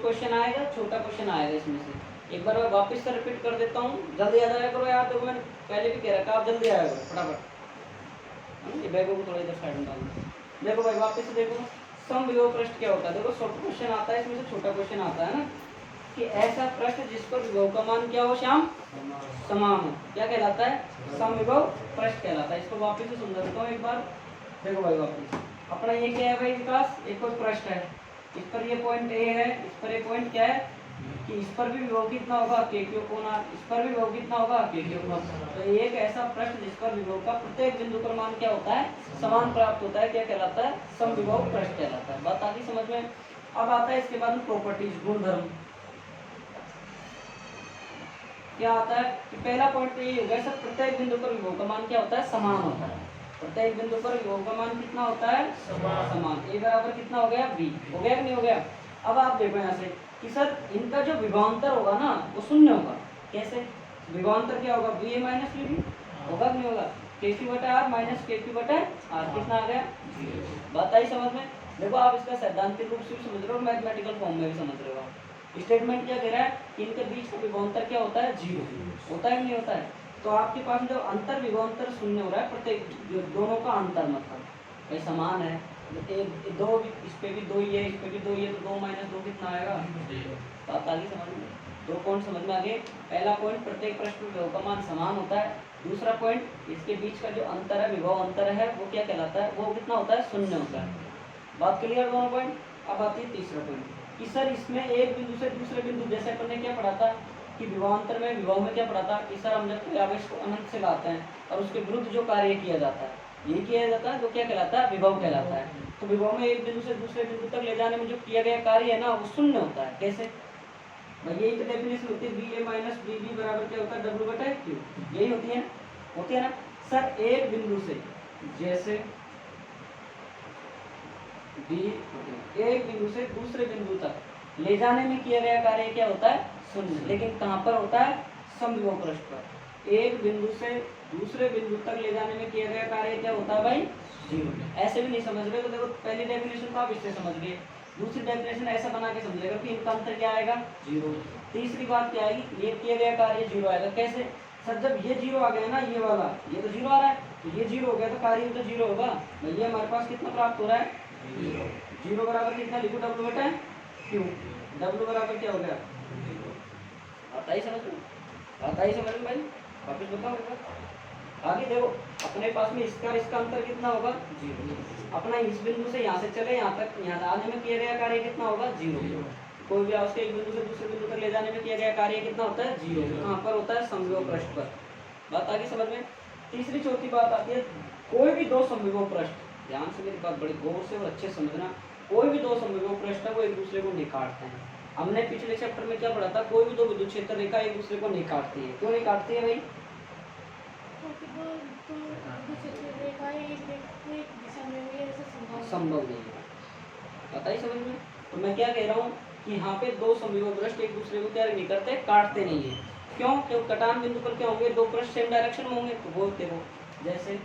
Question आएगा, छोटा question आएगा इसमें से। एक बार मैं वापस से रिपीट कर देता हूँ, जल्दी आ जाया करो यार। देखो मैंने पहले भी कह रखा, आप जल्दी आया करो फटाफट। ये बैगों को थोड़ा इधर साइड में डालो। देखो भाई वापस से देखो, समविभव पृष्ठ क्या होता है। देखो शॉर्ट क्वेश्चन आता है, इसमें से छोटा क्वेश्चन आता है ना, कि ऐसा पृष्ठ जिस पर विभव का मान क्या हो श्याम, समान हो, क्या कहलाता है, समविभव पृष्ठ कहलाता है। इसको वापस से समझा देता हूँ एक बार। देखो भाई वापस अपना ये क्या है भाई विकास, एक कोई पृष्ठ है, इस पर ये पॉइंट ए है, इस पर ये पॉइंट क्या है कि इस पर भी विभव कितना होगा, के क्यू कोण आर, इस पर भी विभव कितना होगा, के क्यू कोण। तो एक ऐसा पृष्ठ जिस पर विभव का प्रत्येक बिंदु पर मान क्या होता है, समान प्राप्त होता है, क्या कहलाता है, समविभव पृष्ठ कहलाता है। बात आगे समझ में। अब आता है इसके बाद प्रॉपर्टीज, गुणधर्म। क्या आता है कि पहला पॉइंट तो ये हो गया सर, प्रत्येक बिंदु पर विभव का मान क्या होता है, समान होता है। प्रत्येक बिंदु पर विभव का मान कितना होता है, समान। ए बराबर कितना हो गया, बी हो गया कि नहीं हो गया। अब आप देखो यहाँ से कि सर इनका जो विभवांतर होगा ना वो शून्य होगा। कैसे विभवांतर क्या होगा, बी ए माइनस बी बी होगा कि नहीं होगा, के क्यू बटा आर माइनस के क्यू बटा आर, कितना आ गया, बात आई समझ में। देखो आप इसका सैद्धांतिक रूप से भी समझ रहे हो, मैथमेटिकल फॉर्म में भी समझ रहे हो। स्टेटमेंट क्या कह रहा है कि इनके बीच का विभवांतर क्या होता है, जीरो होता है कि नहीं होता है। तो आपके पास जो अंतर विभवांतर शून्य हो रहा है, प्रत्येक दोनों का अंतर मतलब भाई समान है, एक दो इस पे भी दो ही है, इस पे भी दो ही है, तो दो माइनस दो कितना आएगा, बात आगे समझ में। दो पॉइंट समझ में आ गए। पहला पॉइंट प्रत्येक प्रश्न में विभव का मान समान होता है। दूसरा पॉइंट इसके बीच का जो अंतर है, विभव अंतर है, वो क्या कहलाता है, वो कितना होता है, शून्य होता है। बात क्लियर दोनों पॉइंट। अब आती है तीसरा पॉइंट कि सर इसमें एक बिंदु से दूसरे बिंदु, जैसे अपन ने क्या पढ़ा था कि विभवांतर में विभव में क्या पढ़ा था कि सर हम जब कोई आवेश को अनंत से लाते हैं और उसके विरुद्ध जो कार्य किया जाता है, यही किया जाता है, तो क्या कहलाता है, विभव कहलाता है। तो विभव में एक बिंदु से दूसरे बिंदु तक ले जाने में जो किया गया कार्य है ना, वो शून्य होता है। कैसे भाई, यही तो डेफिनेशन होती है, बी ए माइनस बी बी बराबर क्या होता है, डब्ल्यू बटा क्यू, यही होती है ना सर। एक बिंदु से जैसे बी, एक बिंदु से दूसरे बिंदु तक ले जाने में किया गया कार्य क्या होता है, शून्य। लेकिन कहाँ पर होता है, समविभव पृष्ठ पर। एक बिंदु से दूसरे बिंदु तक ले जाने में किया गया कार्य क्या होता है भाई, जीरो। ऐसे भी नहीं समझ रहे तो देखो पहली डेफिनेशन को आप इससे समझ गए, दूसरी डेफिनेशन ऐसा बना के समझेगा कि इनका अंतर क्या आएगा, जीरो। तीसरी बात क्या आएगी, ये किया गया कार्य जीरो आएगा। कैसे सर, जब ये जीरो आ गया ना, ये वाला ये तो जीरो आ रहा है, तो ये जीरो हो गया तो कार्य तो जीरो होगा। भैया हमारे पास कितना प्राप्त हो रहा है, जीरो बराबर कितना लिखो, डब्ल्यू बटा क्यू। डब्ल्यू बराबर क्या हो गया, आता ही समझ में, आता ही समझ में भाई। वापिस बताओ आगे देखो, अपने पास में इसका इसका अंतर कितना होगा, जीरो। अपना इस बिंदु से यहाँ से चले यहाँ तक, यहाँ आने में किया गया कार्य कितना होगा, जीरो। कोई भी उसके एक बिंदु से दूसरे बिंदु तक ले जाने में किया गया कार्य कितना होता है, जीरो। कहाँ पर होता है, समविभव पृष्ठ पर। बात आगे समझ में। तीसरी चौथी बात आती है, कोई भी दो समविभव पृष्ठ, ध्यान से मेरी बात बड़ी गौर से और अच्छे समझना, कोई भी दो समविभव पृष्ठ है वो एक दूसरे को नहीं काटते हैं। हमने पिछले चैप्टर में क्या पढ़ा था, कोई भी दो विद्युत क्षेत्र रेखा एक दूसरे को नहीं काटती है। क्यों नहीं काटती है भाई, संभव नहीं है, पता ही समझ में। तो मैं क्या कह रहा हूँ कि यहाँ पे दो समविभव पृष्ठ एक दूसरे को क्या नहीं करते, काटते नहीं है। क्यों, क्योंकि कटान बिंदु पर क्या होंगे, दो पृष्ठ सेम डायरेक्शन में होंगे। तो बोलते हो जैसे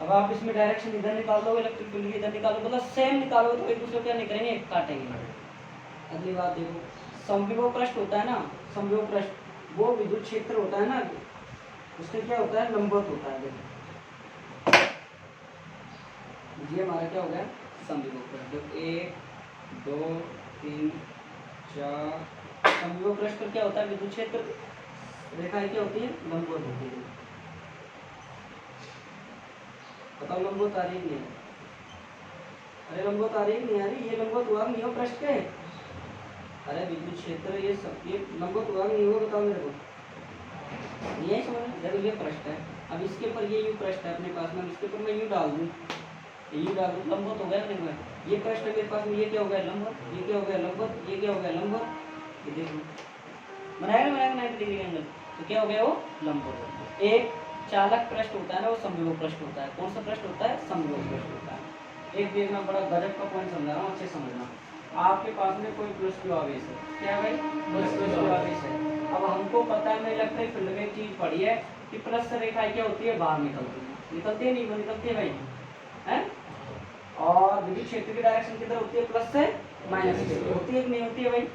अब आप इसमें डायरेक्शन इधर निकाल दो, इलेक्ट्रिक फील्ड इधर निकालो, मतलब सेम निकालो तो एक दूसरे को क्या नहीं करेंगे, काटेंगे। अगली बात देखो, समविभव पृष्ठ होता है ना, समविभव पृष्ठ वो विद्युत क्षेत्र होता है ना, उसके क्या होता है, लंबवत होता है। देखो ये हमारा क्या हो गया, समविभव पृष्ठ। 1 2 3 4 समविभव पृष्ठ पर क्या होता है, विद्युत क्षेत्र रेखाएं क्या होती है, लंबवत होती है। बताओ लंबवत आ रही नहीं है, अरे लंबवत आ रही नहीं आ रही, ये लंबवत हुआ नहीं हो पृष्ठ के, अरे विद्युत क्षेत्र ये सब ये लंबवत हुआ नहीं हो, बताओ मेरे को, यही समझ। देखो ये पृष्ठ है, अब इसके ऊपर ये यू पृष्ठ है अपने पास में, इसके ऊपर मैं यू डाल दूँ, यू डाल दूँ, लंबवत हो गया नहीं, ये पृष्ठ है मेरे पास में, ये क्या हो गया, लंबवत, ये क्या हो गया, लंबवत, ये क्या हो गया, लंबवत। ये देखो बनाएगा 90 डिग्री एंगल, तो क्या हो गया, वो लंबवत। एक चालक पृष्ठ होता है ना, वो समविभव पृष्ठ होता है। कौन सा पृष्ठ होता है, समविभव पृष्ठ होता है। एक देखना बड़ा गजब का पॉइंट समझा रहा हूँ, अच्छे समझना। आपके पास में कोई प्लस क्यू आवेश है, क्या भाई, प्लस क्यू आवेश है। अब हमको पता है, हमें इलेक्ट्रिक फील्ड में एक चीज पढ़ी है कि प्लस रेखाएं क्या होती है, बाहर निकलती है, निकलती है नहीं, वो निकलती है भाई, है। और विद्युत क्षेत्र की डायरेक्शन किधर होती है, प्लस से माइनस से, होती है कि नहीं होती है भाई,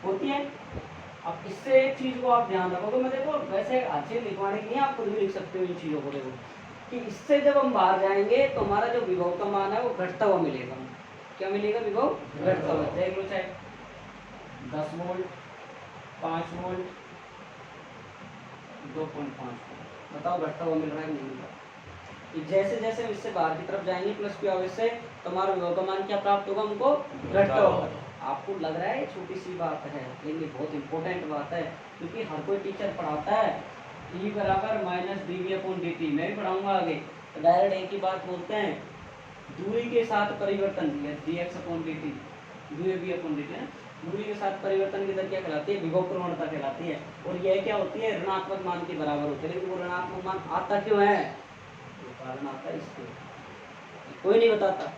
होती है। अब इससे एक चीज को आप ध्यान रखोगे, मैं देखो वैसे अच्छे लिखवाने की नहीं, आप खुद भी लिख सकते हो इन चीजों को, देखो कि इससे जब हम बाहर जाएंगे तो हमारा जो विभव का मान है वो घटता हुआ मिलेगा। क्या मिलेगा, विभव घटता हुआ। देख लो चाहे 10 वोल्ट, 5 वोल्ट, 2.5 वोल्ट, बताओ घटता हुआ मिल रहा है नहीं मिल रहा। जैसे जैसे हम इससे बाहर की तरफ जाएंगे प्लस की आवेश से, तो हमारा विभव का मान क्या प्राप्त होगा, हमको घटता होगा। आपको लग रहा है छोटी सी बात है, लेकिन ये बहुत इंपॉर्टेंट बात है, क्योंकि हर कोई टीचर पढ़ाता है E बराबर माइनस dV/dt, मैं भी पढ़ाऊंगा आगे, तो डायरेक्ट एक ही बात बोलते हैं, दूरी के साथ परिवर्तन dx/dt, dV/dt है, दूरी के साथ परिवर्तन की दर क्या कहलाती है, विभव प्रवणता कहलाती है। और यह क्या होती है, ऋणात्मक मान के बराबर होती है। लेकिन वो ऋणात्मक मान आता क्यों है, कारण आता है इसके, कोई नहीं बताता।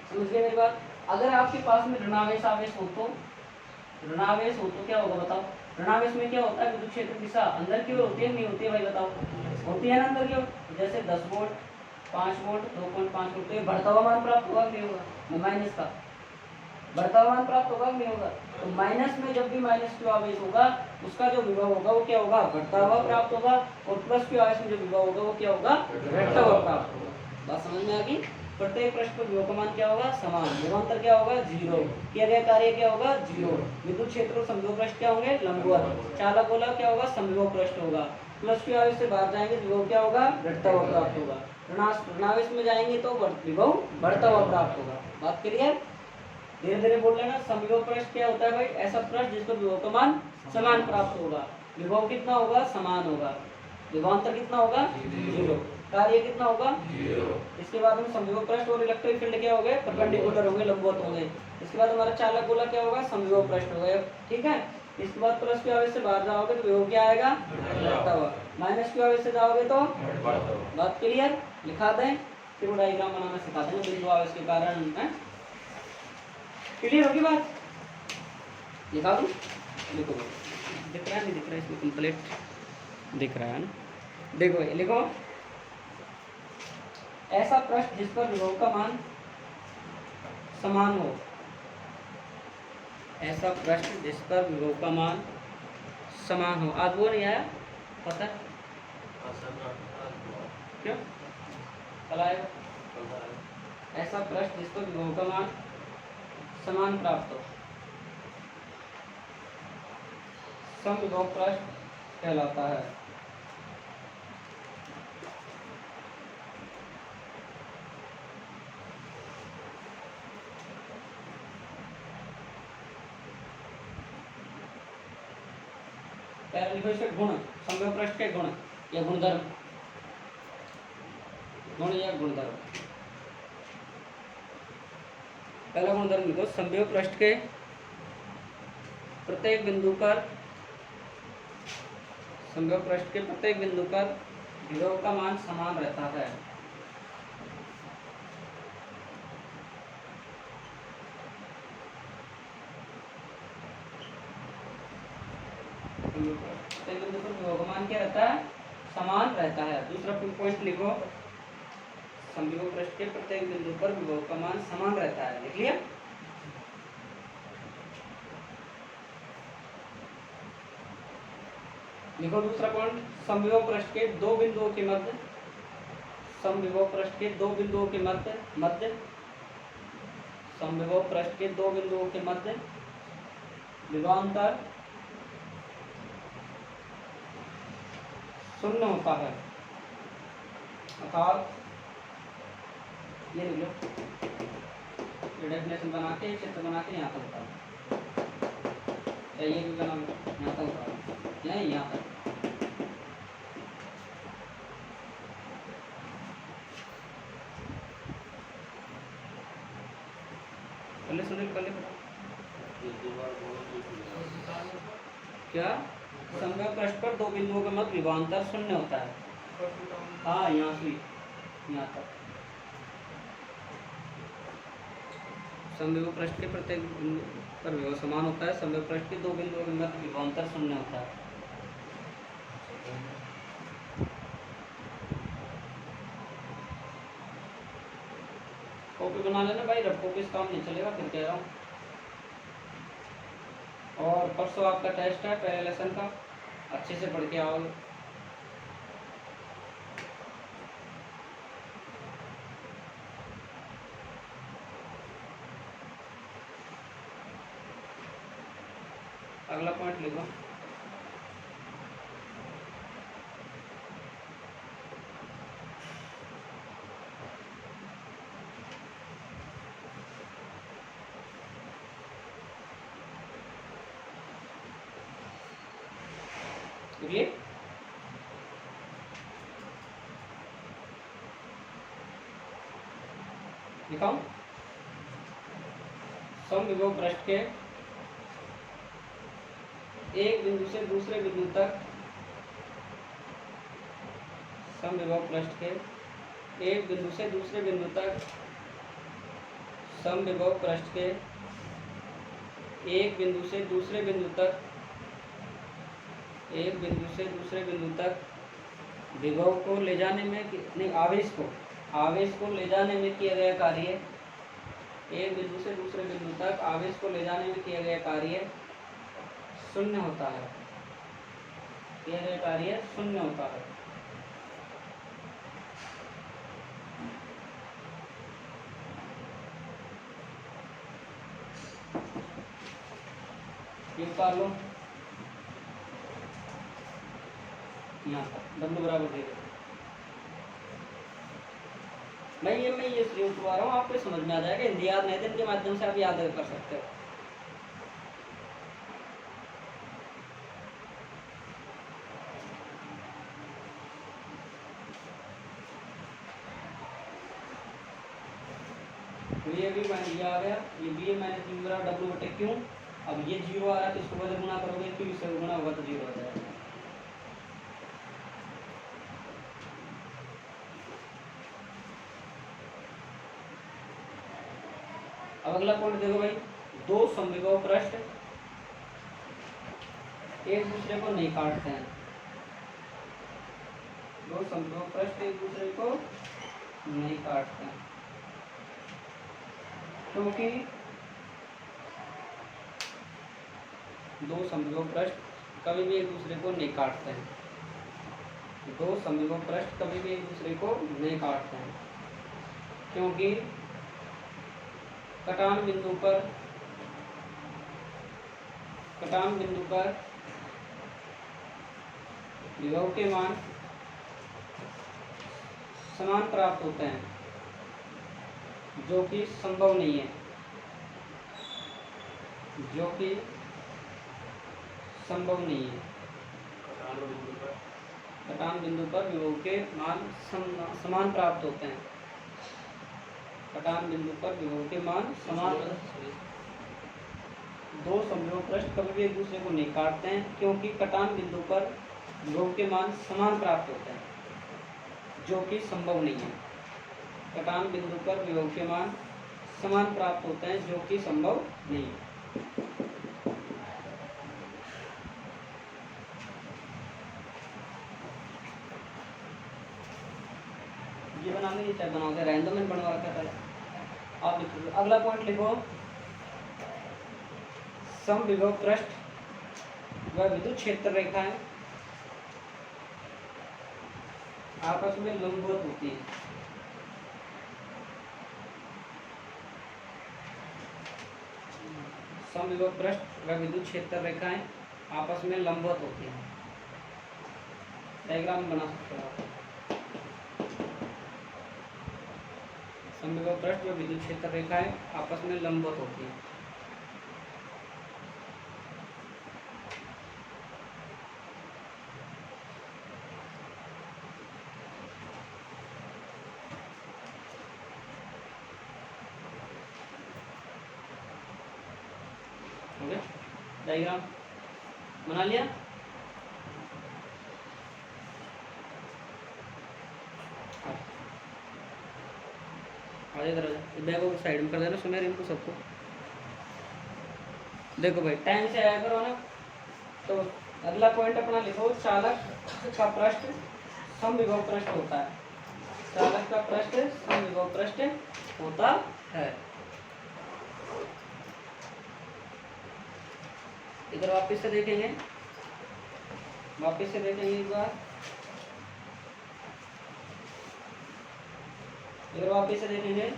समझ गए मेरी बात। अगर आपके पास में ऋणावेश आवेश हो तो, ऋणावेश हो तो क्या होगा बताओ, ऋणावेश में क्या होता है, विद्युत क्षेत्र दिशा अंदर की ओर होती है नहीं होती है भाई, बताओ, होती है ना अंदर की ओर। जैसे 10 वोल्ट, 5 वोल्ट, 2.5 वोल्ट, तो ये बढ़ता हुआ मान प्राप्त होगा नहीं होगा, माइनस का बढ़ता हुआ मान प्राप्त होगा नहीं होगा। तो माइनस में जब भी माइनस क्यू आवेश होगा, उसका जो विभव होगा वो क्या होगा, घटता हुआ प्राप्त होगा। और प्लस क्यू आवेश में जो विभव होगा वो क्या होगा, घटता हुआ प्राप्त होगा। बात समझ में आ गई। प्रत्येक पृष्ठ पर विभव का मान क्या होगा, समान। विभवांतर क्या होगा, 0। किया गया कार्य क्या होगा, 0। विद्युत क्षेत्र और समविभव पृष्ठ क्या होंगे, लंबवत। चालक गोला क्या होगा, समविभव पृष्ठ होगा। प्लस क्यू आवेश से बाहर जाएंगे तो विभव क्या होगा, घटता हुआ प्राप्त होगा। ऋणावेश में जाएंगे तो विभव बढ़ता हुआ प्राप्त होगा। बात क्लियर। धीरे धीरे बोल लेना। समविभव पृष्ठ क्या होता है भाई, ऐसा पृष्ठ जिस पर विभव का मान समान प्राप्त होगा। विभव कितना होगा, समान होगा। विभवांतर कितना होगा, 0। कार्य कितना होगा, 0। इसके बाद में समविभव पृष्ठ और इलेक्ट्रिक फील्ड क्या हो गए, परपेंडिकुलर होंगे, लंबवत होंगे। इसके बाद हमारा चालक गोला क्या होगा, समविभव पृष्ठ हो गए। ठीक है। इसके बाद प्लस क्यू आवेश से बाहर जाओगे तो विभव क्या आएगा, बढ़ता हुआ। माइनस क्यू आवेश से जाओगे तो बात क्लियर। लिखा दें, फिर डायग्राम बनाना सिखा दें बिंदु आवेश के कारण है। क्लियर होगी बात, लिखा दूं, लिखो। दिख रहा है नहीं दिख रहा है, इसमें कंप्लीट दिख रहा है ना। देखो ये लिखो, ऐसा पृष्ठ जिस पर विभव का मान समान हो, ऐसा पृष्ठ जिस पर विभव का मान समान हो। आज वो नहीं आया, पता है क्यों, कल आएगा। ऐसा पृष्ठ जिस पर विभव का मान समान प्राप्त हो, समविभव पृष्ठ कहलाता है। लिखो इसके गुण, समविभव पृष्ठ के गुण या गुणधर्म, गुण या गुणधर्म। पहला गुणधर्म लिखो, समविभव पृष्ठ के प्रत्येक बिंदु पर, समविभव पृष्ठ के प्रत्येक बिंदु पर विभव का मान समान रहता है। प्रत्येक बिंदु पर विभव का मान क्या रहता है, समान रहता है। दूसरा पॉइंट लिखो, समविभव पृष्ठ के प्रत्येक बिंदु पर विभव का मान समान रहता है। लिख लिया। लिखो दूसरा पॉइंट, समविभव पृष्ठ के दो बिंदुओं के मध्य, समविभव पृष्ठ के दो बिंदुओं के मध्य समविभव पृष्ठ के दो बिंदुओं के मध्य विभवांतर शून्य होता है। अर्थात ये लिख लो, ये डेफिनेशन बना के चित्र बना के यहाँ तक बताओ, ये भी बना यहाँ तक बताओ, यहाँ तक। पहले सुनिए, पहले क्या, समविभव पृष्ठ पर दो बिंदुओं के मध्य विभवांतर शून्य होता है। हाँ, यहाँ से यहाँ तक। समविभव पृष्ठ के प्रत्येक बिंदु पर विभव समान होता है। समविभव पृष्ठ के दो बिंदुओं के मध्य विभवांतर शून्य होता है। कॉपी बना लेना भाई, रफ कॉपी इस काम नहीं चलेगा, फिर कह रहा हूँ। और परसों आपका टेस्ट है पहले लेसन का, अच्छे से पढ़ के आओगे। अगला पॉइंट लिखो। क्लियर? दिखाओ। समविभव पृष्ठ के एक बिंदु से दूसरे बिंदु तक, समविभव पृष्ठ के एक बिंदु से दूसरे बिंदु तक, समविभव पृष्ठ के एक बिंदु से दूसरे बिंदु तक, एक बिंदु से दूसरे बिंदु तक विभव को ले जाने में नहीं, आवेश को ले जाने में किया गया कार्य, एक बिंदु से दूसरे बिंदु तक आवेश को ले जाने में किया गया कार्य शून्य होता है, किया गया कार्य शून्य होता है। ये उतार लो यहाँ तक, W बराबर 0। मैं ये श्री उठवा रहा हूँ, आपको समझ में आ जाएगा। हिंदी याद नहीं, इनके माध्यम से आप याद कर सकते हो। तो ये भी मैंने ये आ गया, ये बी ए माइनस बी बराबर W बटे क्यों। अब ये 0 आ रहा है तो इसको पहले गुना करोगे, क्यों इससे गुना होगा तो 0 आ जाएगा। अब अगला पॉइंट देखो भाई, दो समविभव पृष्ठ एक दूसरे को नहीं काटते हैं, दो समविभव पृष्ठ एक दूसरे को नहीं काटते हैं, क्योंकि दो समविभव पृष्ठ कभी भी एक दूसरे को नहीं काटते हैं, दो समविभव पृष्ठ कभी भी एक दूसरे को नहीं काटते हैं, क्योंकि कटान बिंदु पर विभव के मान समान प्राप्त होते हैं, जो कि संभव नहीं है, जो कि संभव नहीं है। कटान बिंदु पर विभव के मान समान प्राप्त होते हैं, कटान बिंदु पर विभव के मान समान। दो समविभव पृष्ठ कभी भी एक दूसरे को नहीं काटते हैं, क्योंकि कटान बिंदु पर विभव के मान समान प्राप्त होते हैं, जो कि संभव नहीं है। कटान बिंदु पर विभव के मान समान प्राप्त होते हैं, जो कि संभव नहीं है। ये बनाने की चाहे बनाओगे, रहने दो, मैंने बनवा रखा था। आप लिखो अगला पॉइंट, लिखो समविभव पृष्ठ व विद्युत क्षेत्र रेखाएं आपस में लंबवत होती है। समविभव पृष्ठ व विद्युत क्षेत्र रेखाएं आपस में लंबवत होती हैं। डायग्राम बना सकते हो आप। समविभव पृष्ठ व विद्युत क्षेत्र रेखाएं आपस में लंबवत होती हैं। डायग्राम बना लिया। आगे इधर बैग को साइड में कर देना सुमेर इनको सबको। देखो भाई टाइम से आया करो ना। तो अगला पॉइंट अपना लिखो, चालक का पृष्ठ समविभव पृष्ठ होता है। चालक का पृष्ठ समविभव पृष्ठ होता है। इधर वापस से देखेंगे, वापस से देखेंगे एक बार, इधर वापस से देखेंगे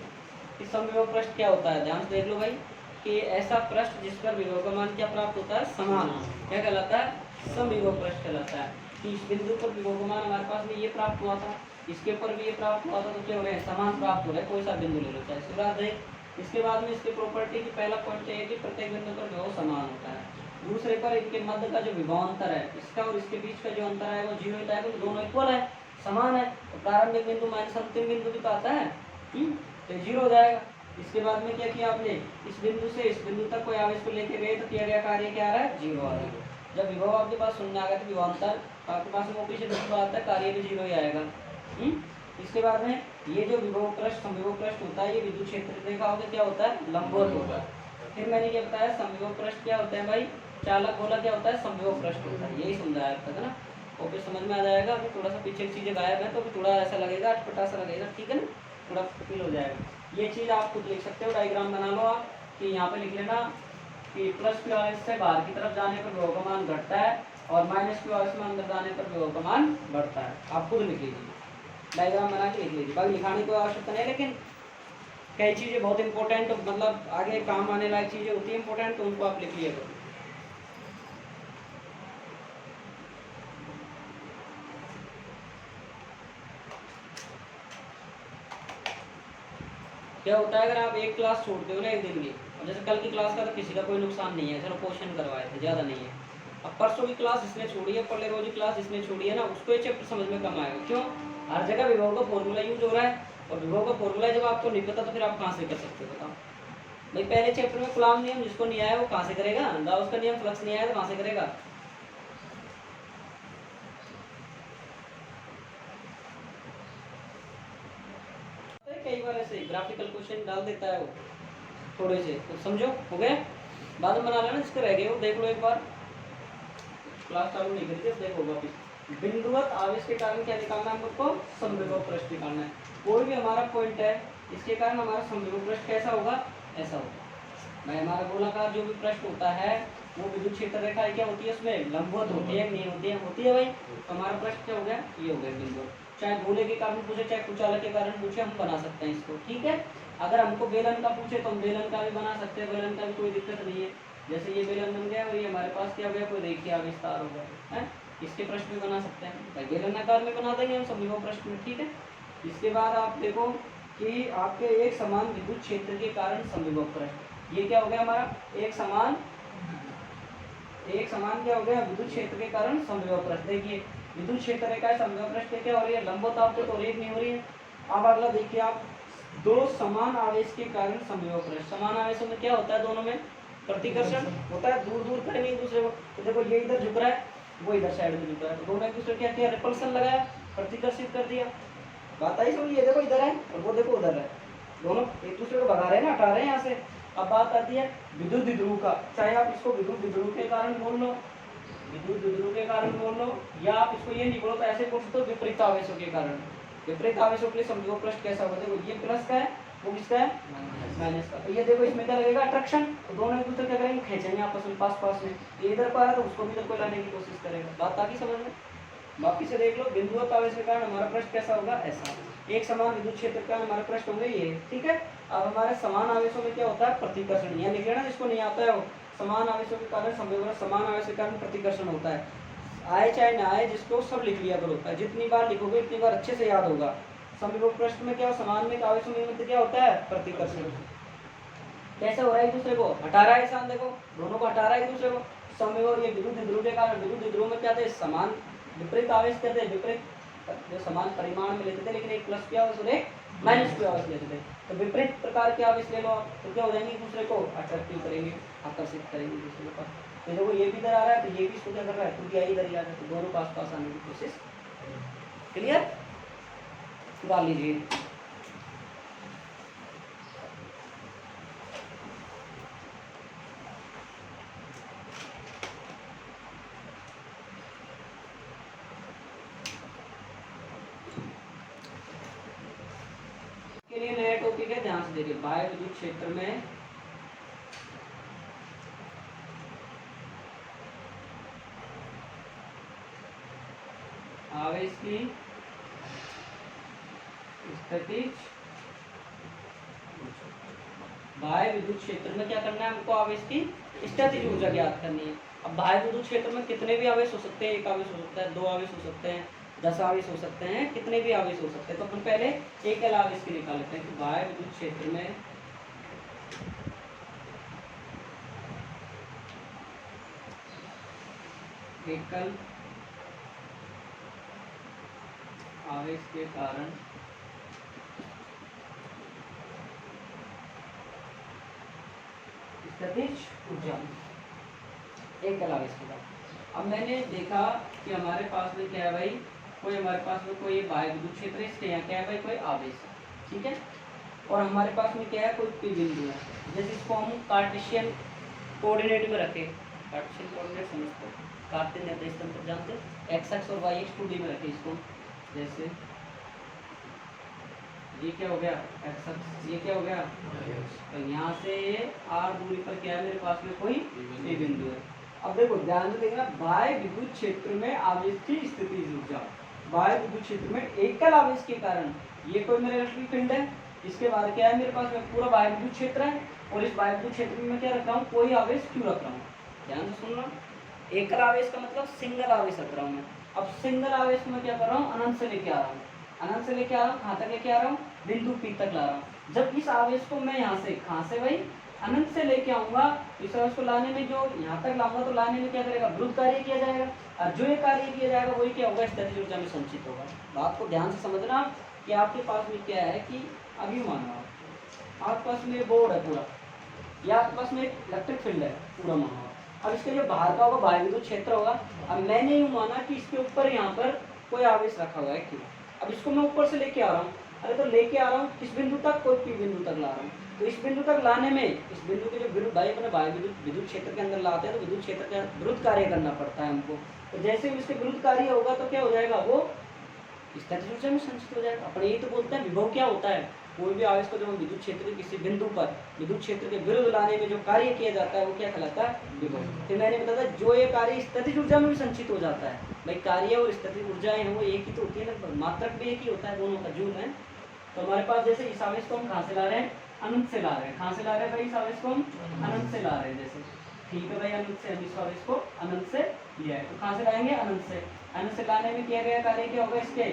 कि समविभव पृष्ठ क्या होता है। ध्यान से देख लो भाई कि ऐसा पृष्ठ जिस पर विभव का मान क्या प्राप्त होता है, समान, क्या कहलाता है, समविभव पृष्ठ कहलाता है। कि इस बिंदु पर विभव का मान हमारे पास में ये प्राप्त हुआ था, इसके ऊपर भी ये प्राप्त हुआ था, तो क्या हो रहे हैं, समान प्राप्त हो रहे हैं। कोई सा बिंदु ले लो चाहे सूर्य है। इसके बाद में इसकी प्रॉपर्टी की पहला पॉइंट है कि प्रत्येक बिंदु पर विभव समान होता है। दूसरे पर इनके मध्य का जो विभवांतर है, इसका और इसके बीच का जो अंतर है वो 0 होता है, तो दोनों इक्वल है, समान है। तो प्रारंभिक बिंदु माइनस अंतिम बिंदु भी तो आता है, तो 0 हो जाएगा। इसके बाद में क्या किया आपने, इस बिंदु से इस बिंदु तक कोई आवेश को लेके गए तो किया गया कार्य क्या आ रहा है, 0 आ रहा है। जब विभव आपके पास शून्य आ गया तो विभवांतर आपके पास में पीछे बिंदु आता है, कार्य भी 0 ही आएगा। इसके बाद में ये जो विभव पृष्ठ समविभव पृष्ठ होता है, ये विद्युत क्षेत्र देखा होगा क्या होता है, लंबवत होता है। फिर मैंने क्या बताया, समविभव पृष्ठ क्या होता है भाई, चालक गोला क्या होता है, समविभव पृष्ठ होता है। यही समझाया अब तक है ना, और फिर समझ में आ जाएगा। अभी थोड़ा सा पीछे की चीजें गायब है तो थोड़ा ऐसा लगेगा, अटपटा सा लगेगा, ठीक है ना, थोड़ा फील हो जाएगा। ये चीज आप खुद लिख सकते हो, डायग्राम बना लो आप, कि यहाँ पे लिख लेना कि प्लस क्यू आवेश से बाहर की तरफ जाने पर विभव का मान घटता है और माइनस क्यू आवेश में अंदर जाने पर विभव का मान बढ़ता है। आप खुद लिख लीजिए, डायग्राम बना के लिख लीजिए, बाकी लिखाने की आवश्यकता नहीं, लेकिन कई चीजें बहुत इंपॉर्टेंट, मतलब आगे काम आने लायक चीजें होती है इंपॉर्टेंट, तो उनको आप लिख लिया करो। क्या होता है, अगर आप एक क्लास छोड़ते हो ना एक दिन की, और जैसे कल की क्लास का तो किसी का कोई नुकसान नहीं है, चलो क्वेश्चन करवाए थे, ज़्यादा नहीं है। अब परसों की क्लास इसने छोड़ी है, परले रोज की क्लास इसने छोड़ी है ना, उसको ये चैप्टर समझ में कम आएगा। क्यों, हर जगह विभव का फॉर्मूला यूज हो रहा है, और विभव का फॉर्मूला जब आपको नहीं पता तो फिर आप कहाँ से कर सकते हो, बताओ भाई। पहले चैप्टर में कूलॉम नियम जिसको नहीं आया वो कहाँ से करेगा, गाउस का नियम फ्लक्स नहीं आया तो कहाँ से करेगा। कई बार ऐसे ग्राफिकल क्वेश्चन डाल देता है वो, थोड़े से तो समझो, हो गए, बाद में बना लेना, जिसके रह गए वो देख लो एक बार। क्लास चालू नहीं करी थी, देखो वापिस। बिंदुवत आवेश के कारण क्या निकालना है हमको, समविभव पृष्ठ निकालना है। कोई भी हमारा पॉइंट है, इसके कारण हमारा समविभव पृष्ठ कैसा होगा, ऐसा होगा भाई। हमारा गोलाकार जो भी पृष्ठ होता है वो विद्युत क्षेत्र रेखा क्या होती है, उसमें लंबवत होती है, नहीं होती है, होती है भाई। तो हमारा पृष्ठ क्या हो गया, ये हो गया बिंदु। चाहे गोले के कारण पूछे चाहे कुचालक के कारण पूछे, हम बना सकते हैं इसको, ठीक है। अगर हमको बेलन का पूछे तो हम बेलन का भी बना सकते हैं, बेलन का भी कोई दिक्कत नहीं है। जैसे ये बेलन बन गया और ये हमारे पास क्या हो गया, कोई रेखीय विस्तार हो गया है, इसके पृष्ठ भी बना सकते हैं भाई, बेलनाकार में बना देंगे हम समविभव पृष्ठ में, ठीक है। इसके बाद आप देखो कि आपके एक समान विद्युत क्षेत्र के कारण समविभव पृष्ठ, ये क्या हो गया हमारा, एक समान क्या हो गया, विद्युत क्षेत्र के कारण समविभव पृष्ठ। देखिए विद्युत क्षेत्र रेखा समविभव पृष्ठ क्या हो रही है, लंबवत आपको तो रेख नहीं हो रही है। अब अगला देखिए आप, दो समान आवेश के कारण समविभव पृष्ठ। समान आवेशों में क्या होता है, दोनों में प्रतिकर्षण होता है, दूर दूर करेंगे एक दूसरे को। तो देखो ये इधर झुक रहा है, वो इधर साइड में झुक रहा है, तो दोनों एक दूसरे क्या किया, रिपल्सन लगाया, प्रतिकर्षित कर दिया। बात आई समझ, ये देखो इधर है और वो देखो उधर है, दोनों एक दूसरे को भगा रहे हैं ना, हटा रहे हैं यहाँ से। अब बात आती है विद्युत द्विध्रुव का, चाहे आप इसको विद्युत द्विध्रुव के कारण बोल लो, विद्युत द्विध्रुव के कारण बोल लो, या आप इसको ये नहीं बोलो तो ऐसे बोल सकते हो विपरीत आवेशों के कारण। विपरीत आवेशों के लिए समविभव पृष्ठ कैसा होगा, देखो ये प्लस का है, वो किसका है, माइनस का। तो ये देखो इसमें क्या लगेगा, अट्रैक्शन, तो दोनों एक दूसरे क्या करेंगे, खींचेंगे आपस में, पास पास में। ये इधर पर है तो उसको भी इधर को लाने की कोशिश करेगा। बात आती समझ में, वापिस से देख लो, बिंदुवत आवेश के कारण हमारा पृष्ठ कैसा होगा, ऐसा। एक समान विद्युत क्षेत्र के कारण हमारे पृष्ठ होंगे ये, ठीक है। अब हमारे समान आवेशों में क्या होता है, प्रतिकर्षण। यहाँ लिख लेना जिसको नहीं आता है वो, समान आवेशों के कारण समविभव, समान आवेश के कारण प्रतिकर्षण होता है। आए चाहे ना आए, जिसको सब लिख लिया करो, जितनी बार लिखोगे उतनी बार अच्छे से याद होगा। समविभव पृष्ठ में क्या, समान में आवेशों में क्या होता है, प्रतिकर्षण। कैसे हो रहा है, एक दूसरे को हटा रहा है, इंसान देखो दोनों को हटा रहा है एक दूसरे को। समविभव ये विद्युत द्विध्रुव के कारण, विद्युत द्विध्रुव में क्या थे, समान विपरीत आवेश कहते हैं, विपरीत जो समान परिमाण में लेते थे, लेकिन एक प्लस क्या आवेश और एक माइनस क्यू आवेश लेते थे। तो विपरीत प्रकार के आवेश ले लो तो क्या हो जाएंगे, एक दूसरे को अट्रैक्टिव करेंगे, आकर्षित करेंगे दूसरे को। तो देखो ये भी इधर आ रहा है तो ये भी इसको क्या कर रहा है, खुद यही इधर ही आ रहा है, तो दोनों पास पास आने की कोशिश। क्लियर, डाल लीजिए। के लिए नया टॉपिक है, ध्यान ध्यान से देखिए, बाह्य विद्युत क्षेत्र में आवेश की स्थितिज, बाह्य विद्युत क्षेत्र में क्या करना है हमको, आवेश की स्थितिज ऊर्जा ज्ञात करनी है। अब बाह्य विद्युत क्षेत्र में कितने भी आवेश हो सकते हैं, एक आवेश हो सकता है, दो आवेश हो सकते हैं, 10 आवेश हो सकते हैं, कितने भी आवेश हो सकते हैं। तो अपन पहले एकल आवेश की निकाल लेते हैं कि बाह्य विद्युत क्षेत्र में एकल आवेश के कारण स्थितिज ऊर्जा, एकल आवेश के कारण। अब मैंने देखा कि हमारे पास में क्या है भाई, कोई हमारे पास में कोई बाह्य विद्युत क्षेत्र है, इसके यहाँ क्या है भाई, कोई आवेश है, ठीक है। और हमारे पास में क्या है, कोई पी बिंदु है। जैसे इसको हम कार्टेशियन कोऑर्डिनेट में रखें, कार्टेशियन कोऑर्डिनेट समझते हैं, कार्तीय निर्देश तंत्र जानते हैं, एक्स एक्स और वाई एक्स 2D में रखें इसको। जैसे ये क्या हो गया एक्स एक्स, ये क्या हो गया, तो यहाँ से आर दूरी पर क्या है मेरे पास में कोई पी बिंदु है। अब देखो ध्यान से देखना, बाह्य विद्युत क्षेत्र में आवेश की स्थितिज ऊर्जा, बाह्य विद्युत क्षेत्र में एकल आवेश के कारण, ये कोई मेरा इलेक्ट्रिक फील्ड है, इसके बाद क्या है मेरे पास में पूरा बाह्य विद्युत क्षेत्र है, और इस बाह्य विद्युत क्षेत्र में मैं क्या रख रहा हूँ, कोई आवेश क्यों रख रहा हूँ, ध्यान से सुनना। एकल आवेश का मतलब सिंगल आवेश रख रहा हूँ मैं। अब सिंगल आवेश में क्या कर रहा हूँ, अनंत से लेके आ रहा हूँ, अनंत से लेके आ रहा हूँ, कहाँ तक लेके आ रहा हूँ, बिंदु पी तक ला रहा हूँ। जब इस आवेश को मैं यहाँ से, कहाँ से भाई, अनंत से लेके आऊंगा, इस आवेश को लाने में, जो यहाँ तक लाऊंगा तो लाने में क्या करेगा, विरुद्ध कार्य किया जाएगा, और जो ये कार्य किया जाएगा वही क्या होगा, स्थितिज ऊर्जा में संचित होगा। बात को ध्यान से समझना कि आपके पास में क्या है कि अभी मानो आपके पास में बोर्ड है पूरा, या आपके पास में एक इलेक्ट्रिक फील्ड है पूरा मानो। अब इसके जो बाहर का होगा बाह्य विद्युत क्षेत्र होगा। अब मैंने यूँ माना कि इसके ऊपर यहाँ पर कोई आवेश रखा हुआ है क्यों, अब इसको मैं ऊपर से लेके आ रहा हूँ, अरे तो लेके आ रहा हूँ किस बिंदु तक, कोई पी बिंदु तक ला रहा हूँ। तो इस बिंदु तक लाने में, इस बिंदु के जो विरुद्ध भाई अपने बाह्य विद्युत क्षेत्र के अंदर लाते हैं, तो विद्युत क्षेत्र के विरुद्ध कार्य करना पड़ता है हमको। तो जैसे ही इसके विरुद्ध कार्य होगा तो क्या हो जाएगा, वो स्थितिज ऊर्जा में संचित हो जाएगा। अपने यही तो बोलते हैं विभव क्या होता है, कोई भी आवेश को जब हम विद्युत क्षेत्र के किसी बिंदु पर विद्युत क्षेत्र के विरुद्ध लाने में जो कार्य किया जाता है वो क्या कहलाता है, विभव। फिर मैंने बताया जो ये कार्य स्थितिज ऊर्जा में भी संचित हो जाता है। भाई कार्य और स्थितिज ऊर्जाएं हैं वो एक ही तो होती है ना, मात्रक भी एक ही होता है, दोनों का जून है। तो हमारे पास जैसे इस आवेश को हम कहाँ से ला रहे हैं, अनंत से ला रहे हैं, कहाँ से ला रहे हैं भाई, इस आवेश को हम अनंत से ला रहे हैं। जैसे ठीक है भाई, अनंत से हम इस आवेश को अनंत से लिया है, तो कहाँ से लाएंगे, अनंत से। अनंत से लाने में किया गया कार्य क्या होगा, इसके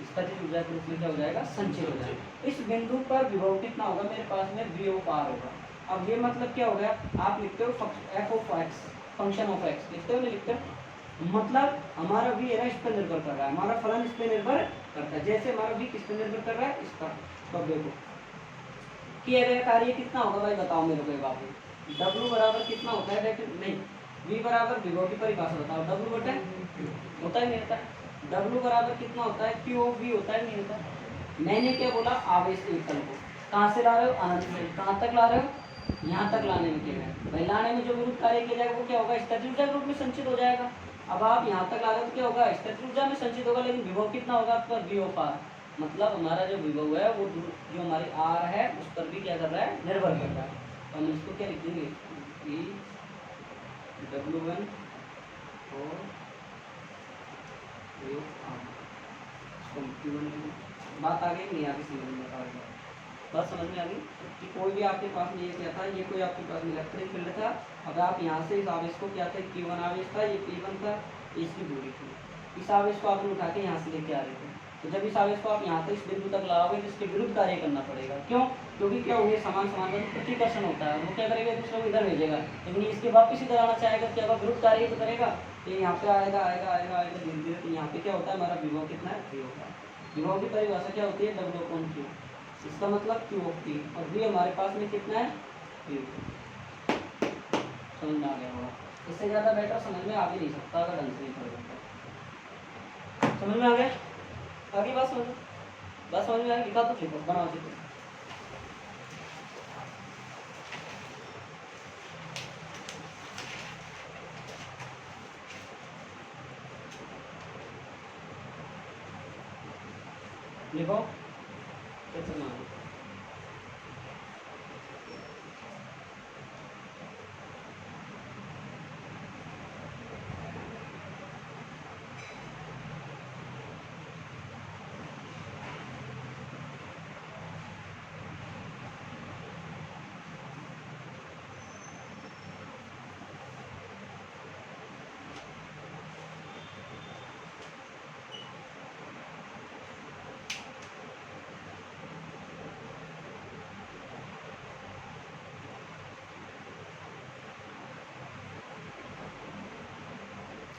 स्थितिज ऊर्जा के रूप में क्या हो जाएगा, संचय हो जाएगा। इस बिंदु पर विभव कितना होगा मेरे पास में, v ऑफ r होगा। अब ये मतलब क्या हो गया, आप लिखते हो f of x, function of x लिखते हो नहीं लिखते, मतलब हमारा v है ना इस पर निर्भर कर रहा है, हमारा फलन इस पर निर्भर करता है। जैसे हमारा v किस पर निर्भर कर रहा है, इस पर। तो देखो किया गया कार्य कितना होगा भाई, बताओ मेरे को बाबू, w बराबर कितना होता है, नहीं v बराबर विभव की परिभाषा बताओ, w बटा होता है नहीं होता है, W बराबर कितना होता है, Q ऑफ V होता है नहीं होता। मैंने क्या बोला, आवेश एकल को कहाँ से ला रहे हो, अनंत से, कहाँ तक ला रहे हो, यहाँ तक लाने में किया गया। भाई लाने में जो विरुद्ध कार्य किया जाएगा वो क्या होगा, स्थितिज ऊर्जा के रूप में संचित हो जाएगा। अब आप यहाँ तक ला रहे हो तो क्या होगा, स्थितिज ऊर्जा में संचित होगा, लेकिन विभव कितना होगा आपका, V ऑफ R। मतलब हमारा जो विभव है वो जो हमारी R है उस पर भी क्या कर रहा है, निर्भर कर रहा है। तो हम इसको क्या लिख देंगे, W1 और बात आ गई नहीं, आगे समझ में आ गई, बात समझ में आ गई कि कोई भी आपके पास में ये क्या था, ये कोई आपके पास में इलेक्ट्रिक फील्ड था। अब आप यहाँ से इस आवेश को क्या था, Q1 आवेश था, ये P1 था, इसकी दूरी थी। इस आवेश को आपने उठा के यहाँ से लेके आ रहे थे, तो जब इस आवेश को आप यहाँ तक इस बिंदु तक लाओगे तो इसके विरुद्ध कार्य करना पड़ेगा। क्यों, क्योंकि क्या होंगे, समान समान का प्रतिकर्षण होता है, वो क्या करेगा, दूसरे को इधर भेजेगा, लेकिन इसके वापस इधर आना चाहेगा, क्या होगा, विरुद्ध कार्य तो करेगा। तो यहाँ पे आएगा आएगा आएगा आएगा धीरे धीरे, तो यहाँ पे क्या होता है, हमारा विभव कितना है, V होता है। विभव की परिभाषा क्या होती है, W अपॉन Q, इसका मतलब Q ऑफ T, और V हमारे पास में कितना है, V। समझ में आ गया होगा, इससे ज़्यादा बेटर समझ में आ भी नहीं सकता अगर ढंग से नहीं पढ़ेगा। समझ में आ गया, आगे बात समझ में आ गई, लिखा तो लिखो, बनाओ चित्र। लिखो,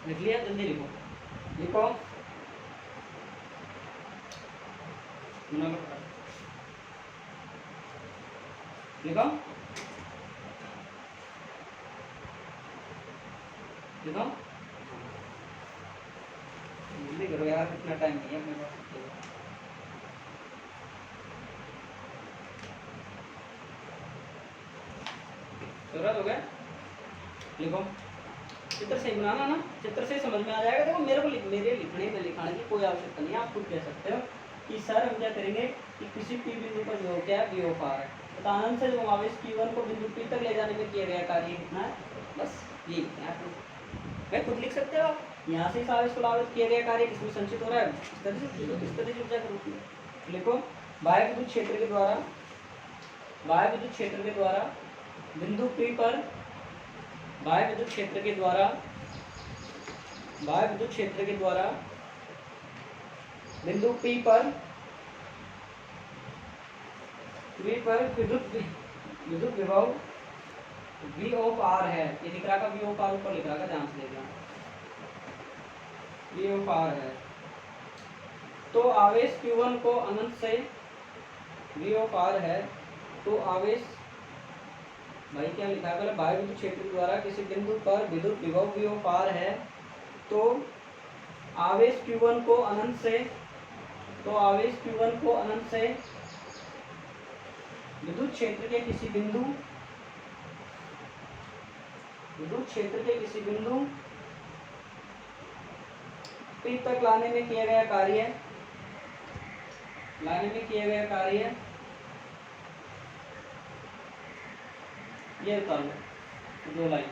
लिख लिया, जल्दी लिखो, लिखो लिखो लिखो, जल्दी करो यार, कितना टाइम नहीं है अपने पास। हो गया, लिखो। चित्र से बनाना ना, चित्र से समझ में आ जाएगा। देखो मेरे को मेरे लिखने में लिखाने की कोई आवश्यकता नहीं है, आप खुद कह सकते हो कि सर हम क्या करेंगे कि किसी पी बिंदु पर जो क्या है वी ऑफ आर है, तो आनंद से जो आवेश Q1 को बिंदु P तक ले जाने में किया गया कार्य कितना है, बस ये मैं खुद लिख सकते हो आप। यहाँ से इस आवेश को लावित किया गया कार्य किसमें संचित हो रहा है, इस तरह से ऊर्जा के रूप में लिखो। बाह्य विद्युत क्षेत्र के द्वारा, बाह्य विद्युत क्षेत्र के द्वारा बिंदु P पर, बाह्य विद्युत क्षेत्र के द्वारा, बाह्य विद्युत क्षेत्र के द्वारा बिंदु P पर विद्युत विभव V ऑफ R है। ये लिख रहा का V ऑफ R ऊपर लिख रहा का, ध्यान से देखना, V ऑफ R है। तो आवेश Q1 को अनंत से, V ऑफ R है तो आवेश, भाई क्या लिखा है, बाह्य विद्युत क्षेत्र द्वारा किसी बिंदु पर विद्युत विभव V ऑफ R है, तो आवेश Q1 को अनंत से, तो आवेश Q1 को अनंत से विद्युत क्षेत्र के किसी बिंदु, विद्युत क्षेत्र के किसी बिंदु P तक लाने में किया गया कार्य, लाने में किया गया कार्य ये उतार लो, 2 लाइन।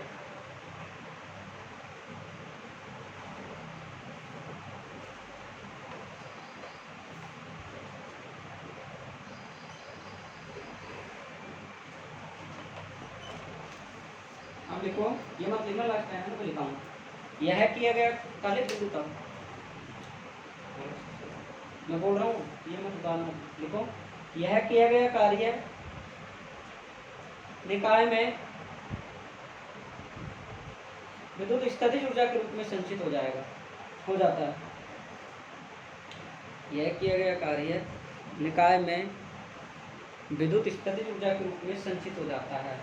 अब लिखो, ये मत लिखना, लास्ट टाइम है तो लिखाऊंगा। यह किया गया काले बिंदु तक, मैं बोल रहा हूँ ये मत उतारना, लिखो। यह किया गया कार्य निकाय में विद्युत स्थितिज ऊर्जा के रूप में संचित हो जाएगा, हो जाता है। यह किया गया कार्य निकाय में विद्युत स्थितिज ऊर्जा के रूप में संचित हो जाता है।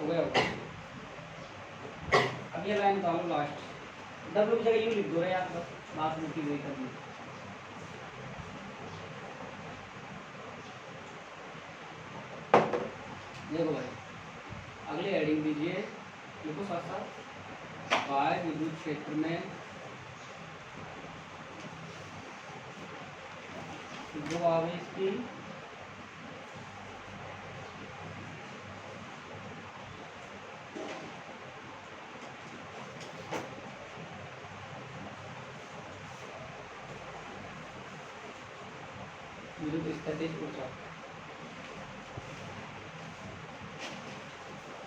हो गया होगा। अब ये लाइन डालो लास्ट, W की जगह यू लिख दो रे यार, बस बात मुक्ति वही करनी। देखो भाई अगले हेडिंग दीजिए, लिखो साथ साथ, बाह्य विद्युत क्षेत्र में दो आवेश की विद्युत स्थितिज ऊर्जा।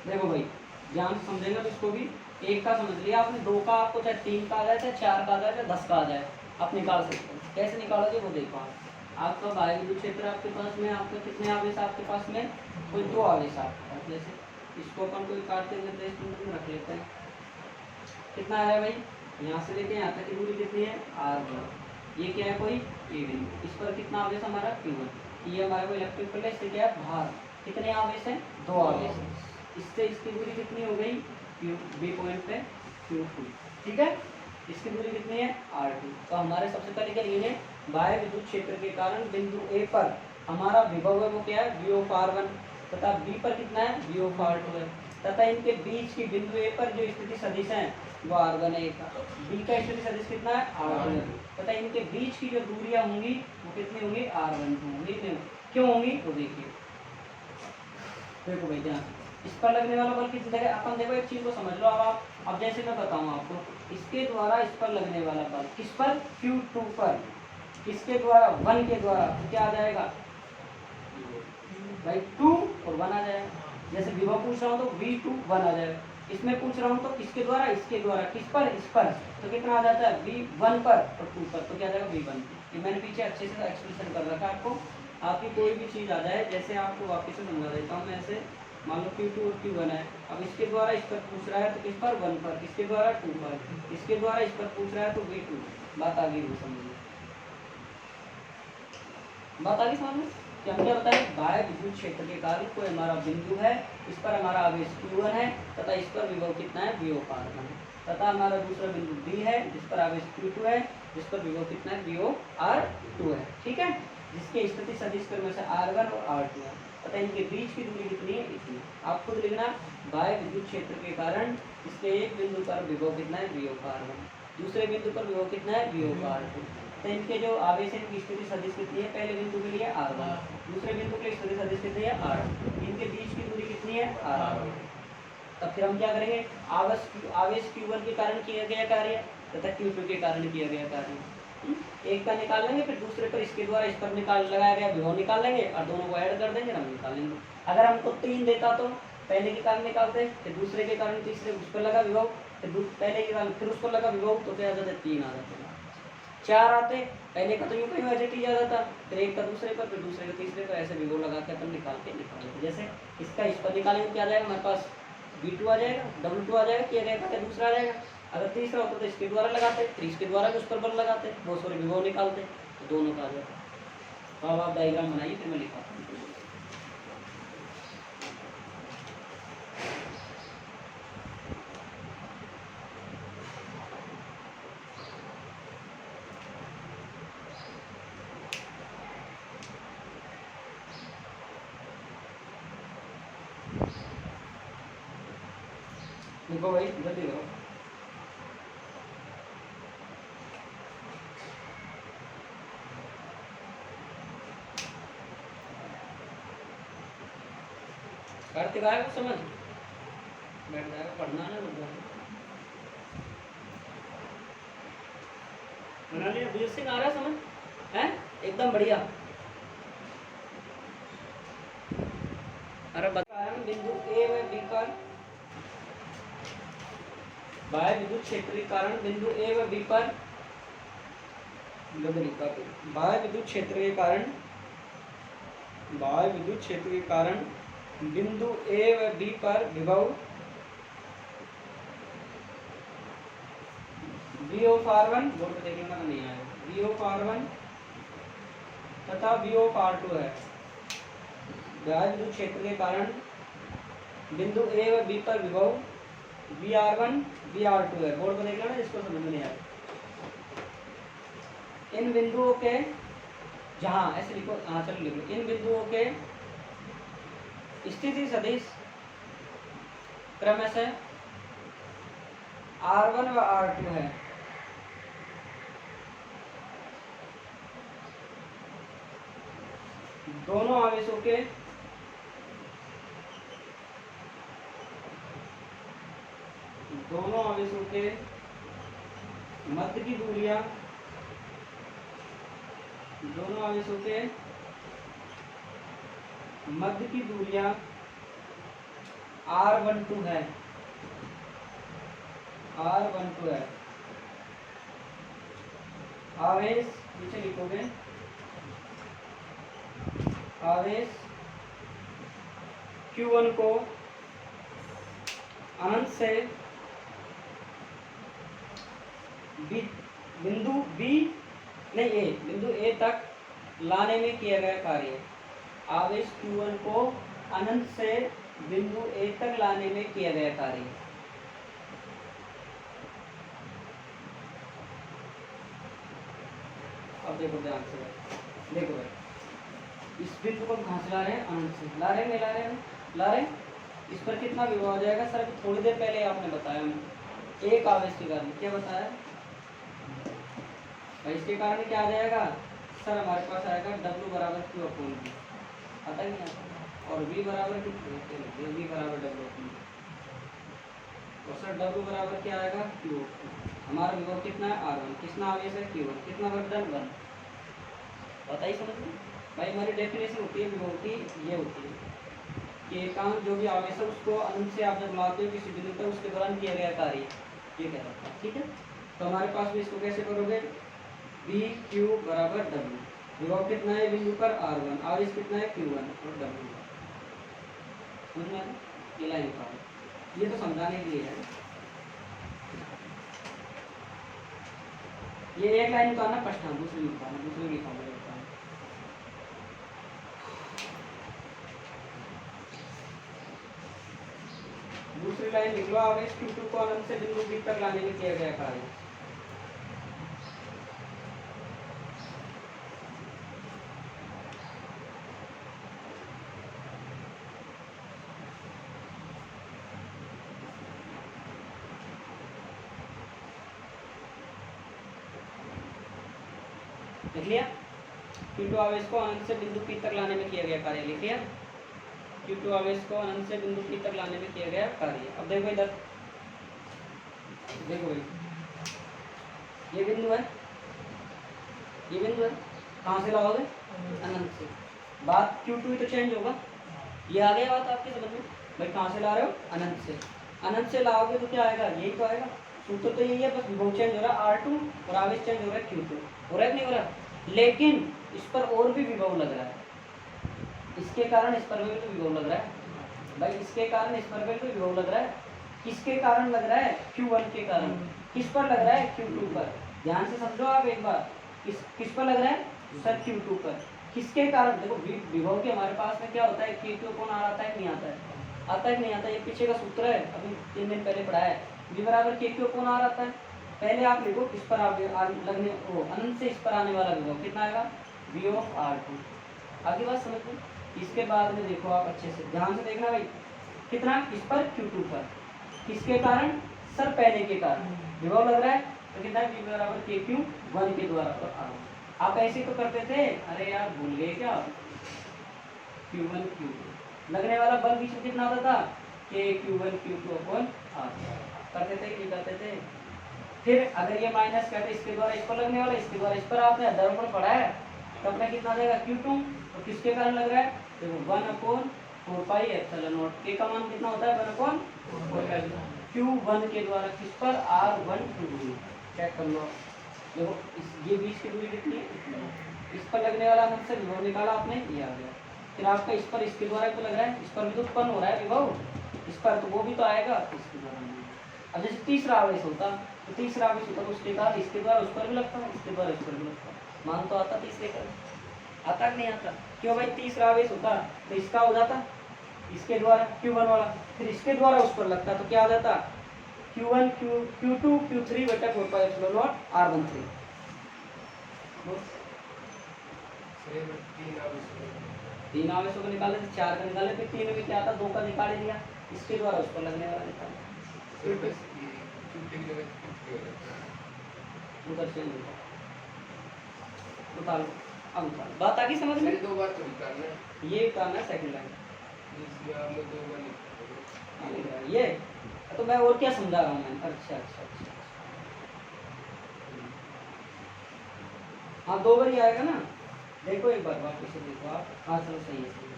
देखो भाई ध्यान से समझेंगे तो इसको भी, एक का समझ लिया आपने, 2 का आपको चाहे 3 का आ जाए, चाहे 4 का आ जाए, चाहे 10 का आ जाए, आप निकाल सकते हैं। कैसे निकालोगे वो देखो। आपका बाह्य विद्युत क्षेत्र आपके पास में, आपका कितने आवेश आपके पास में, कोई 2 आवेश आपके पास, जैसे इसको अपन कोई काटते हुए में रख लेते हैं। कितना आया भाई, यहाँ से लेके यहाँ तक की दूरी कितनी है, R1। ये क्या है, कोई ये बिंदु, इस पर कितना आवेश हमारा Q1। ये हमारा कोई इलेक्ट्रिक प्लेट, इससे क्या है भार, कितने आवेश हैं, 2 आवेश हैं। इससे इसकी दूरी कितनी हो गई, B पॉइंट पे Q2, ठीक है। इसकी दूरी कितनी है, R2। तो हमारे सबसे पहले क्या लिए, बाह्य विद्युत क्षेत्र के कारण बिंदु A पर हमारा विभव है वो क्या है, V ऑफ R1, तथा B पर कितना है, V ऑफ R2 है, तथा इनके बीच की बिंदु A पर जो स्थिति सदिश है वो R1 है, B का स्थिति सदिश कितना है, R2 है, तथा इनके बीच की जो दूरियां होंगी वो कितनी होंगी, R1 होंगी। क्यों होंगी तो देखिए, देखो भाई ध्यान, इस पर लगने वाला बल किस जगह, अपन देखो एक चीज को समझ लो। अब जैसे मैं बताऊं आपको, इसके द्वारा इस पर लगने वाला बल, किस पर, Q2 पर, किसके द्वारा, 1 के द्वारा, तो क्या आ जाएगा भाई 2 और 1 आ जाएगा। जैसे विभव पूछ रहा हूँ तो V2 1 आ जाएगा, इसमें पूछ रहा हूँ तो किसके द्वारा, इसके द्वारा, किस पर, इस पर, तो कितना आ जाता है V1 पर और 2 पर, तो क्या आ जाएगा V1। ये मैंने पीछे अच्छे से एक्सप्रेशन कर रखा है आपको, आपकी कोई भी चीज़ आ जाए, जैसे आपको वापस से समझा देता हूँ मैं ऐसे, मान लो Q2 और Q1 है, अब इसके द्वारा इस पर पूछ रहा है तो किस पर 1 पर, इसके द्वारा 2 पर, इसके द्वारा इस पर पूछ रहा है तो V2। बात आ गई वो समझिए, बात आ गई समझ में कि हम क्या बताएं, बाह्य विद्युत क्षेत्र के कारण कोई हमारा बिंदु है, इस पर हमारा आवेश Q1 है तथा इस पर विभव कितना है, VO है, तथा हमारा दूसरा बिंदु B है जिस पर आवेश Q2 है, जिस पर विभव कितना है, VO है, ठीक है, जिसके स्थिति सदिश क्रम से R1 और R2 है, तथा इनके बीच की दूरी कितनी है, इतनी। आप खुद लिखना, बाह्य विद्युत क्षेत्र के कारण इसके एक बिंदु पर विभव कितना है, VO, दूसरे बिंदु पर विभव कितना है, VO। तो इनके जो आवेश है इनकी स्थिति सदिश कितनी है, पहले बिंदु के लिए R1, दूसरे बिंदु के लिए स्थिति सदिश कितनी है, R2, इनके बीच की दूरी कितनी है, R। तब फिर हम क्या करेंगे, आवेश Q1 के कारण किया गया कार्य तथा Q2 के कारण किया गया कार्य, एक का निकाल लेंगे, फिर दूसरे पर इसके द्वारा इस पर लगाया गया विभव निकाल लेंगे और दोनों को ऐड कर देंगे, हम निकाल लेंगे। अगर हमको 3 देता तो पहले के कारण निकालते, फिर दूसरे के कारण तीसरे उस पर लगा विभव, फिर पहले के कारण फिर उस पर लगा विभव, तो क्या आ जाता है, 3 आ जाते हैं। 4 आते, पहले का तो यूं कहीं वजह टी जाता था, फिर एक का दूसरे पर, फिर दूसरे का तीसरे पर, ऐसे विभव लगा के अपन निकालते। जैसे इसका इस पर निकालेंगे क्या आ जाएगा, हमारे पास V2 आ जाएगा, W2 आ जाएगा, किया गया था दूसरा आ जाएगा। अगर तीसरा होता तो इसके द्वारा लगाते, फिर इसके द्वारा भी उस पर बल लगाते, बहुत सारे विभव निकालते, तो दोनों का आ जाता। तो अब आप डायग्राम बनाइए, फिर मैं लिखाता हूँ। देखो भाई, जल्दी करो। कार्तिक आया कुछ समझ, बैठ जाएगा पढ़ना है ना, बना लिया, वीर सिंह आ रहा है समझ है, एकदम बढ़िया। अरे कारण बिंदु ए व बी पर बाह्य विद्युत क्षेत्र के कारण बिंदु ए व बी पर बाह्य विद्युत क्षेत्र के कारण बिंदु ए व बी पर विभव VO1 बोर्ड पे देखिएगा तो नहीं आएगा, VO1 तथा VO2 है। बाह्य विद्युत क्षेत्र के कारण बिंदु ए व बी पर विभव VR1 VR2 है, बोर्ड पर देखना ना जिसको समझ में नहीं आया। इन बिंदुओं के जहां ऐसे लिखो, हाँ चलो लिखो, इन बिंदुओं के स्थिति सदिश क्रम से R1 व R2 है। दोनों आवेशों के मध्य की दूरियां R12 है, आवेश नीचे लिखोगे, आवेश Q1 को अनंत से बिंदु A तक लाने में किया गया कार्य। आवेश Q1 को अनंत से बिंदु A तक लाने में किया गया कार्य। अब देखो ध्यान से, देखो भाई, इस बिंदु को कहाँ से ला रहे हैं, अनंत से ला रहे हैं, नहीं ला रहे हैं, ला रहे हैं। इस पर कितना विभव आ जाएगा सर, अभी थोड़ी देर पहले आपने बताया, मैं एक आवेश के कारण क्या बताया भाई, इसके कारण क्या आ जाएगा सर, हमारे पास आएगा W बराबर Q अपॉन V, आता है नहीं आता, और V बराबर V बराबर W, और सर W बराबर क्या आएगा Q। हमारा विभव कितना है R1, कितना आवेश है Q1, कितना वर्क डन 1, बताइए समझ में भाई। हमारी डेफिनेशन होती है विभव की, ये होती है कि एकांक जो भी आवेश है उसको अनंत से आप जब लाते हो किसी बिंदु पर, उसके दौरान किया गया कार्य, ये कह रहा था, ठीक है। तो हमारे पास भी इसको कैसे करोगे, V Q बराबर W, विभव कितना है बिंदु पर R1, और इस कितना है Q1 और W। समझ में आया? ये लाइन का ये तो समझाने के लिए है। ये एक लाइन का ना प्रश्न, दूसरी लिखा है, दूसरी लिखा है। दूसरी लाइन लिख लो आप, इस Q2 को अनंत से बिंदु B तक लाने में किया गया कार्य। लिख लिया? Q2 आवेश को अनंत से बिंदु P तक लाने में किया गया कार्य लिख लिया? Q2 आवेश को अनंत से बिंदु P तक लाने में किया गया कार्य। अब देखो इधर, देखो भाई, ये बिंदु है, ये बिंदु है, कहाँ से लाओगे? अनंत से। बात Q2 तो चेंज होगा, ये आ गया बात आपकी समझ में? भाई कहाँ से ला रहे हो? अनंत से। अनंत से लाओगे तो क्या आएगा? यही तो आएगा। सूत्र तो यही है, बस विभव चेंज हो रहा है R2 और आवेश चेंज हो रहा है Q2। हो रहा है नहीं हो रहा? लेकिन इस पर और भी विभव लग रहा है, इसके कारण इस पर भी तो विभव लग रहा है भाई, इसके कारण इस पर भी तो विभव लग रहा है। किसके कारण लग रहा है? Q1 के कारण। किस पर लग रहा है? Q2 पर। ध्यान से समझो आप एक बार, किस पर लग रहा है? सर Q2 पर। किसके कारण? देखो विभव के हमारे पास में क्या होता है, Q2 कौन आता है, नहीं आता है, आता है नहीं आता है, ये पीछे का सूत्र है, अभी 3 दिन पहले पढ़ा है। V बराबर Q कौन आ रहा है? पहले आप लिखो किस पर आप लगने वो अनंत से इस पर आने वाला विभव कितना आएगा? V of R2। आगे बात समझ लो। इसके बाद में देखो आप अच्छे से ध्यान से देखना भाई, कितना? इस पर Q2 पर। किसके कारण? सर पहले के कारण विभव लग रहा है, तो कितना है? V बराबर KQ1 के द्वारा पर R1। आप ऐसे तो करते थे, अरे यार भूल गए क्या? Q1 Q2 लगने वाला बल बीच में कितना होता था? KQ1 Q2 upon R। करते थे कि करते थे? फिर अगर ये माइनस करते इसके द्वारा इस पर लगने वाला, इसके द्वारा इस पर आपने धर्मफल पढ़ा है, तो अपना कितना देगा? Q2। तो किसके कारण लग रहा है? देखो 1/4πε0। के का मान कितना होता है? 1/4π। Q1 के द्वारा किस पर? R1 2। चेक कर लो देखो, ये बीच की दूरी कितनी है? इस पर लगने वाला अनंत से विभव निकाला आपने, ये आ गया। फिर आपका इस पर इसके द्वारा तो लग रहा है, इस पर भी तो उत्पन्न हो रहा है विभव, इस पर तो वो भी तो आएगा इसके द्वारा। अब जैसे तीसरा आवेश होता, तो तीसरा आवेश होता तो उसके बाद इसके द्वारा उस पर भी लगता है, इसके द्वारा इस पर भी लगता है। मान तो आता तीसरे का, आता नहीं आता? क्यों भाई? तीसरा आवेश होता तो इसका हो जाता इसके द्वारा Q1 वाला, फिर इसके द्वारा उस पर लगता तो क्या आ जाता? Q1 Q2 Q3 बटा 4πε0 R13। तीन आवेशों को निकाले थे, 4 का निकाले, फिर 3 में क्या आता? 2 का निकाल दिया, इसके द्वारा उस पर लगने वाला निकाला। बात आ गई समझ में? 2 बार तो निकालना है, ये करना है सेकंड लाइन, इसमें 2 बार ये तो मैं और क्या समझा रहा हूँ मैं? अच्छा अच्छा अच्छा, हाँ 2 बार ही आएगा ना। देखो एक बार वापस से देखो आप, हाँ चलो सही है, सही है।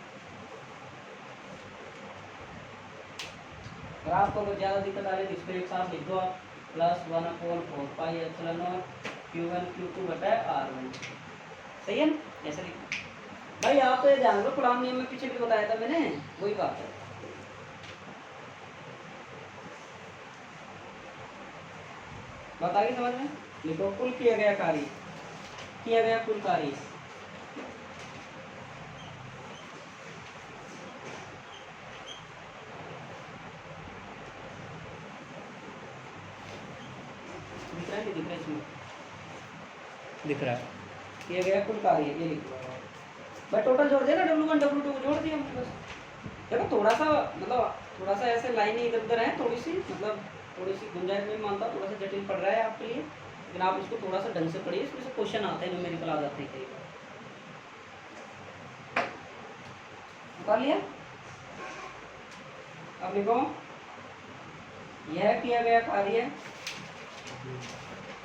अगर आपको अगर ज़्यादा दिक्कत आ रही है तो इसको एक साथ लिख दो आप, +1/4πε0 Q1 Q2 बटा R1। सही है ना? ऐसा लिखो भाई। आप तो ध्यान दो, कुरान नियम में पीछे भी बताया था मैंने, वही बात है। बात आ गई समझ में? लिखो कुल किया गया कार्य, किया गया कुल कार्य। दिख रहा है कि दिख रहा है? इसमें दिख रहा है, किया गया कुल कार्य, ये लिखो भाई। टोटल जोड़ दिया ना, W1 W2 जोड़ दिया हमने बस। देखो थोड़ा सा मतलब थोड़ा सा ऐसे लाइनें इधर उधर हैं, थोड़ी सी मतलब थोड़ी सी गुंजाइश में मानता हूँ, थोड़ा सा जटिल पड़ रहा है आपके लिए, लेकिन आप इसको थोड़ा सा ढंग से पढ़िए, इसमें से क्वेश्चन आते हैं, न्यूमेरिकल आ जाते हैं कई बार। निकाल लिया? अब लिखो, यह किया गया कार्य,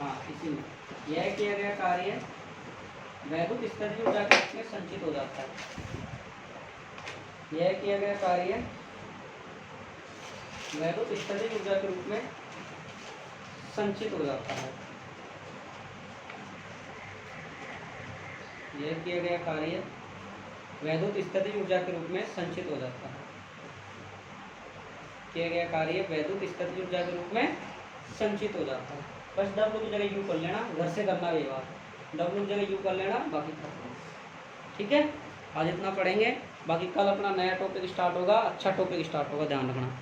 हाँ इसी में, यह किया गया कार्य वैद्युत स्तरीय ऊर्जा के रूप में संचित हो जाता है। यह किया गया कार्य वैद्युत स्तरीय ऊर्जा के रूप में संचित हो जाता है। यह किया गया कार्य वैद्युत स्थितिज ऊर्जा के रूप में संचित हो जाता है। किया गया कार्य वैद्युत स्थितिज ऊर्जा के रूप में संचित हो जाता है। बस W की जगह U कर लेना, घर से करना ये बात, W की जगह U कर लेना, बाकी खत्म। ठीक है, आज इतना पढ़ेंगे, बाकी कल अपना नया टॉपिक स्टार्ट होगा, अच्छा टॉपिक स्टार्ट होगा, ध्यान रखना।